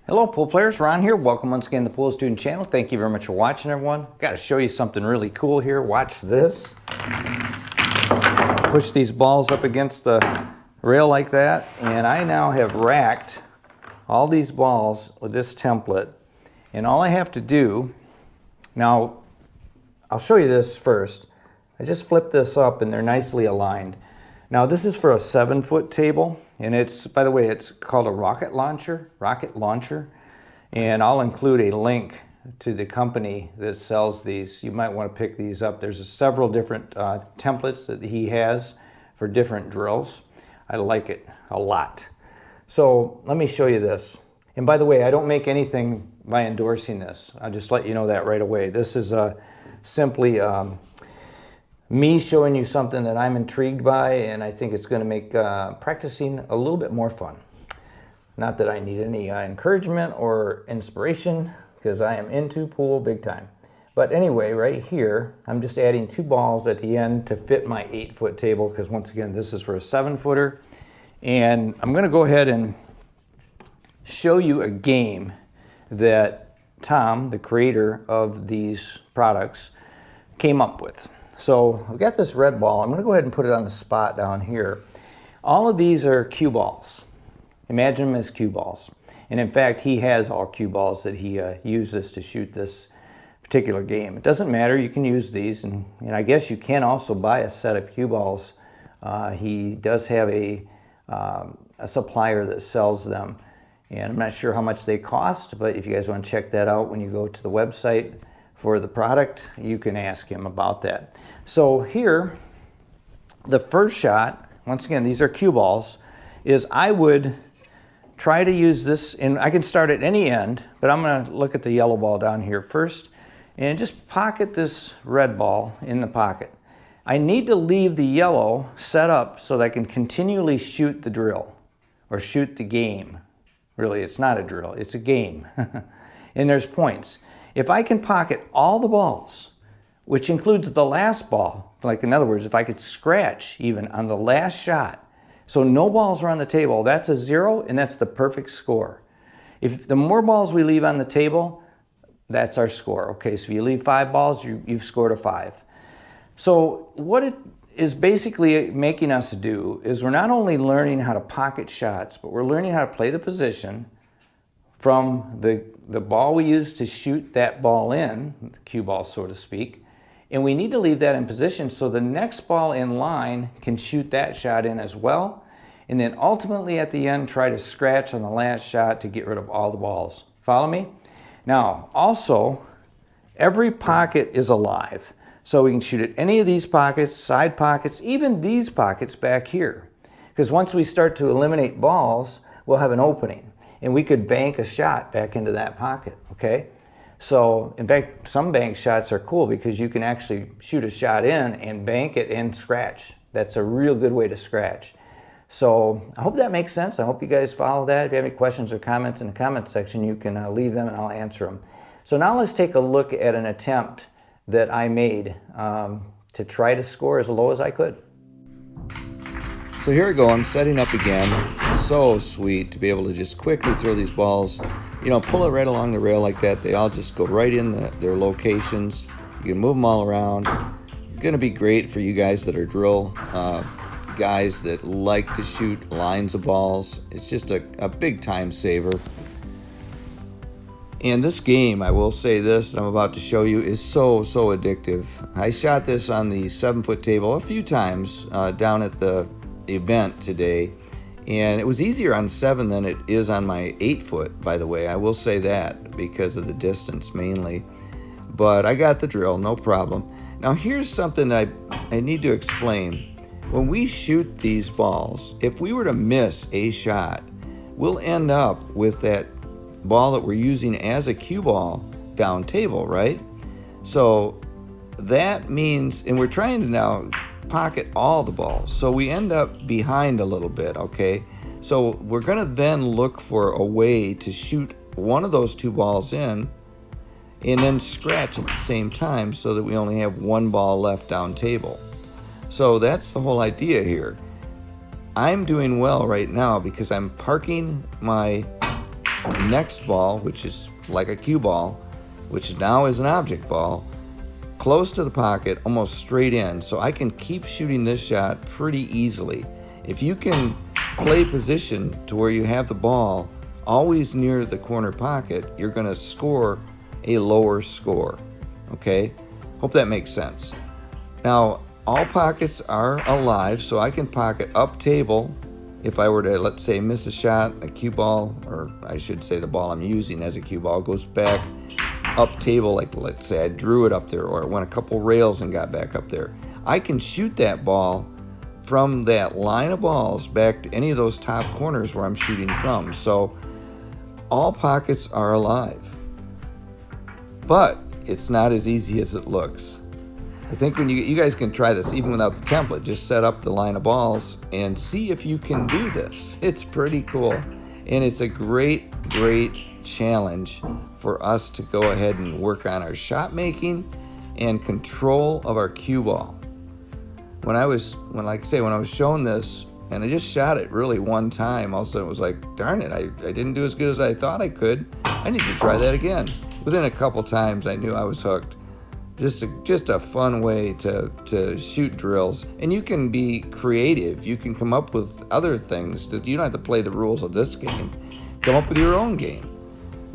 Hello pool players, Ron here. Welcome once again to the Pool Student Channel. Thank you very much for watching, everyone. Got to show you something really cool here. Watch this. Push these balls up against the rail like that, and I now have racked all these balls with this template. And all I have to do, now I'll show you this first. I just flip this up and they're nicely aligned. Now this is for a 7-foot table, and it's, by the way, it's called a rocket launcher, and I'll include a link to the company that sells these. You might want to pick these up. There's several different templates that he has for different drills. I like it a lot. So let me show you this. And by the way, I don't make anything by endorsing this. I'll just let you know that right away. This is simply me showing you something that I'm intrigued by, and I think it's going to make practicing a little bit more fun. Not that I need any encouragement or inspiration, because I am into pool big time. But anyway, right here, I'm just adding 2 balls at the end to fit my 8-foot table, because once again, this is for a 7-footer. And I'm going to go ahead and show you a game that Tom, the creator of these products, came up with. So I've got this red ball. I'm going to go ahead and put it on the spot down here. All of these are cue balls. Imagine them as cue balls. And in fact, he has all cue balls that he uses to shoot this particular game. It doesn't matter. You can use these. And I guess you can also buy a set of cue balls. He does have a supplier that sells them. And I'm not sure how much they cost, but if you guys want to check that out when you go to the website for the product, you can ask him about that. So here, the first shot, once again, these are cue balls, is I would try to use this, and I can start at any end, but I'm going to look at the yellow ball down here first, and just pocket this red ball in the pocket. I need to leave the yellow set up so that I can continually shoot the drill, or shoot the game. Really, it's not a drill, it's a game. And there's points. If I can pocket all the balls, which includes the last ball, like in other words, if I could scratch even on the last shot, so no balls are on the table, that's a 0, and that's the perfect score. If the more balls we leave on the table, that's our score. Okay, so if you leave 5 balls, you've scored a 5. So what it is basically making us do is we're not only learning how to pocket shots, but we're learning how to play the position from the ball we use to shoot that ball in, the cue ball so to speak, and we need to leave that in position so the next ball in line can shoot that shot in as well, and then ultimately at the end try to scratch on the last shot to get rid of all the balls. Follow me? Now also, every pocket is alive, so we can shoot at any of these pockets, side pockets, even these pockets back here, because once we start to eliminate balls, we'll have an opening. And we could bank a shot back into that pocket, okay? So, in fact, some bank shots are cool because you can actually shoot a shot in and bank it and scratch. That's a real good way to scratch. So, I hope that makes sense. I hope you guys follow that. If you have any questions or comments in the comment section, you can leave them and I'll answer them. So now let's take a look at an attempt that I made to try to score as low as I could. So here we go, I'm setting up again. So sweet to be able to just quickly throw these balls, pull it right along the rail like that. They all just go right in their locations. You can move them all around. Going to be great for you guys that are drill guys that like to shoot lines of balls. It's just a big time saver. And this game, I will say this, that I'm about to show you, is so addictive. I shot this on the 7-foot table a few times down at the event today, and it was easier on 7 than it is on my 8-foot, by the way. I will say that because of the distance mainly, but I got the drill, no problem. Now here's something I need to explain. When we shoot these balls, if we were to miss a shot, we'll end up with that ball that we're using as a cue ball down table, right? So that means, and we're trying to now pocket all the balls, so we end up behind a little bit, okay? So we're gonna then look for a way to shoot one of those 2 balls in and then scratch at the same time so that we only have 1 ball left down table. So that's the whole idea here. I'm doing well right now because I'm parking my next ball, which is like a cue ball, which now is an object ball, close to the pocket, almost straight in, so I can keep shooting this shot pretty easily. If you can play position to where you have the ball always near the corner pocket, you're going to score a lower score. Okay? Hope that makes sense. Now, all pockets are alive, so I can pocket up table. If I were to, let's say, miss a shot, a cue ball, or I should say the ball I'm using as a cue ball goes back up table, like let's say I drew it up there or it went a couple rails and got back up there. I can shoot that ball from that line of balls back to any of those top corners where I'm shooting from. So all pockets are alive. But it's not as easy as it looks. I think when you guys can try this even without the template, just set up the line of balls and see if you can do this. It's pretty cool. And it's a great challenge for us to go ahead and work on our shot making and control of our cue ball. When I was shown this, and I just shot it really one time, all of a sudden it was like, darn it, I didn't do as good as I thought I could. I need to try that again. Within a couple times I knew I was hooked. Just a fun way to shoot drills. And you can be creative. You can come up with other things. You don't have to play the rules of this game. Come up with your own game.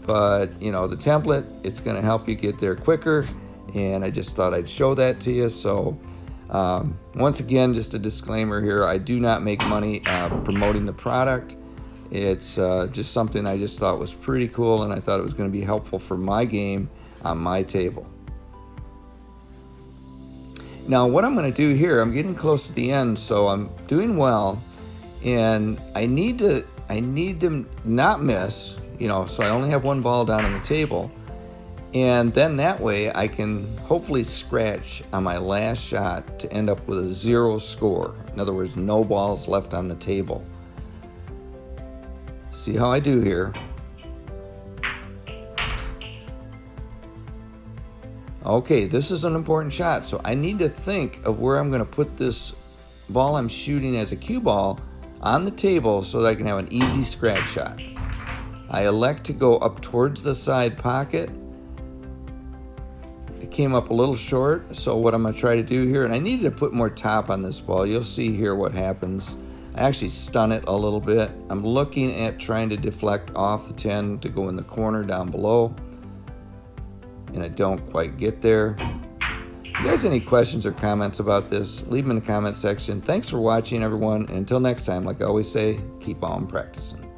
But, the template, it's going to help you get there quicker. And I just thought I'd show that to you. So, once again, just a disclaimer here. I do not make money promoting the product. It's just something I just thought was pretty cool. And I thought it was going to be helpful for my game on my table. Now, what I'm going to do here, I'm getting close to the end, so I'm doing well, and I need to not miss, so I only have one ball down on the table, and then that way I can hopefully scratch on my last shot to end up with a 0 score. In other words, no balls left on the table. See how I do here. Okay, this is an important shot, so I need to think of where I'm going to put this ball I'm shooting as a cue ball on the table so that I can have an easy scratch shot. I elect to go up towards the side pocket. It came up a little short, so what I'm going to try to do here, and I needed to put more top on this ball. You'll see here what happens. I actually stun it a little bit. I'm looking at trying to deflect off the 10 to go in the corner down below. And I don't quite get there. If you guys have any questions or comments about this, leave them in the comment section. Thanks for watching, everyone. And until next time, like I always say, keep on practicing.